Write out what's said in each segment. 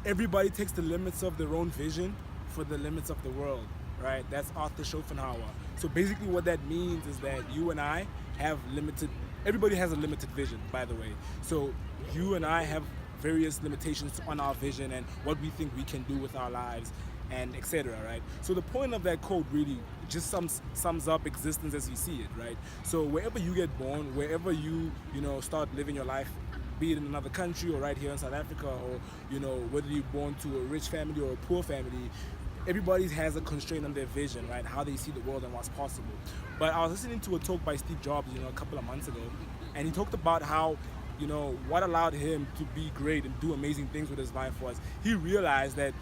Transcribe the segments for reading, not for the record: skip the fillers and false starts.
everybody takes the limits of their own vision for the limits of the world, right? That's Arthur Schopenhauer. So basically what that means is that you and I have limited, everybody has a limited vision, by the way. So you and I have various limitations on our vision and what we think we can do with our lives and etc., right? So the point of that quote really just sums up existence as we see it, right? So wherever you get born, wherever you know start living your life, be it in another country or right here in South Africa, or whether you're born to a rich family or a poor family, everybody has a constraint on their vision, right? How they see the world and what's possible. But I was listening to a talk by Steve Jobs, a couple of months ago, and he talked about how, what allowed him to be great and do amazing things with his life was he realized that,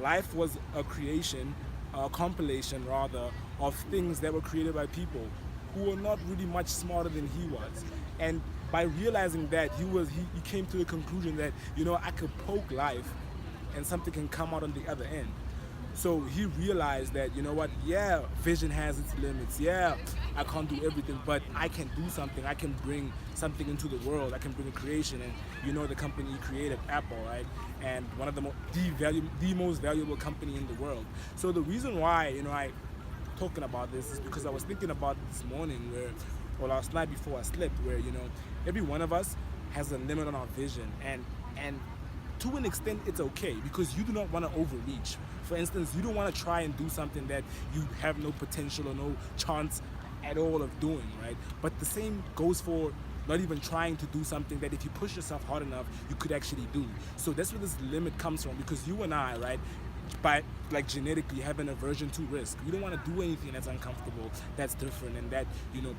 life was a creation, a compilation rather, of things that were created by people who were not really much smarter than he was. And by realizing that, he came to the conclusion that, I could poke life and something can come out on the other end. So he realized that, yeah, vision has its limits. Yeah, I can't do everything, but I can do something. I can bring something into the world. I can bring a creation. And the company he created, Apple, right? And one of the most valuable company in the world. So the reason why, I talking about this is because I was thinking about this morning or last night before I slept, where, every one of us has a limit on our vision. And to an extent, it's okay because you do not want to overreach. For instance, you don't want to try and do something that you have no potential or no chance at all of doing, right? But the same goes for not even trying to do something that if you push yourself hard enough, you could actually do. So that's where this limit comes from, because you and I, right, by genetically have an aversion to risk. We don't want to do anything that's uncomfortable, that's different, and that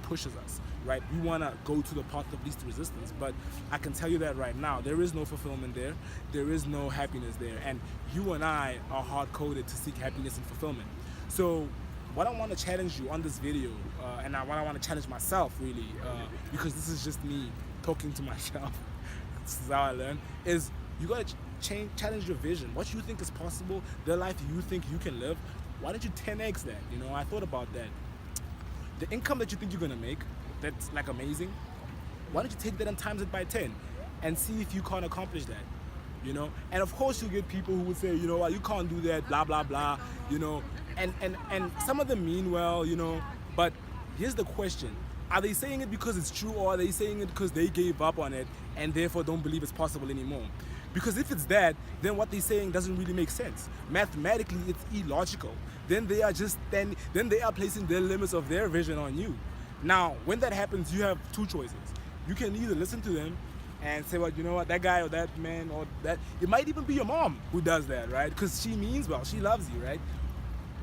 pushes us, right? We want to go to the path of least resistance. But I can tell you that right now, there is no fulfillment there. There is no happiness there, and you and I are hard-coded to seek happiness and fulfillment. So what I want to challenge you on this video, and what I want to challenge myself really, because this is just me talking to myself, this is how I learn, is you gotta challenge your vision. What you think is possible, the life you think you can live, why don't you 10x that? I thought about that. The income that you think you're gonna make, that's like amazing, why don't you take that and times it by 10 and see if you can't accomplish that? And of course you get people who would say, well, you can't do that, blah blah blah, and some of them mean well, but here's the question: are they saying it because it's true, or are they saying it because they gave up on it and therefore don't believe it's possible anymore? Because if it's that, then what they're saying doesn't really make sense. Mathematically, it's illogical. Then they are placing their limits of their vision on you. Now, when that happens, you have two choices. You can either listen to them and say, well, you know what, that guy or that man or that, it might even be your mom who does that, right? Because she means well, she loves you, right?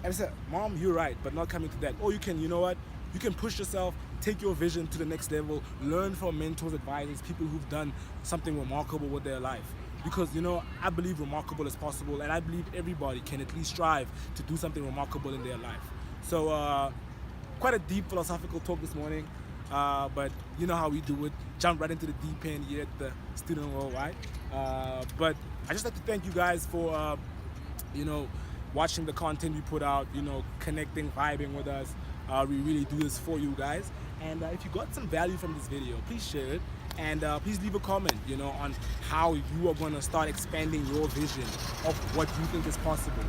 And I said, Mom, you're right, but not coming to that. Or you can, you can push yourself, take your vision to the next level, learn from mentors, advisors, people who've done something remarkable with their life. Because, I believe remarkable is possible, and I believe everybody can at least strive to do something remarkable in their life. So, quite a deep philosophical talk this morning, but you know how we do it, jump right into the deep end here at the Student Worldwide. But I just like to thank you guys for, watching the content we put out, connecting, vibing with us. We really do this for you guys. And if you got some value from this video, please share it. And please leave a comment, on how you are going to start expanding your vision of what you think is possible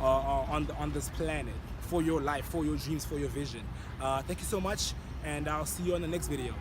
on this planet, for your life, for your dreams, for your vision. Thank you so much, and I'll see you on the next video.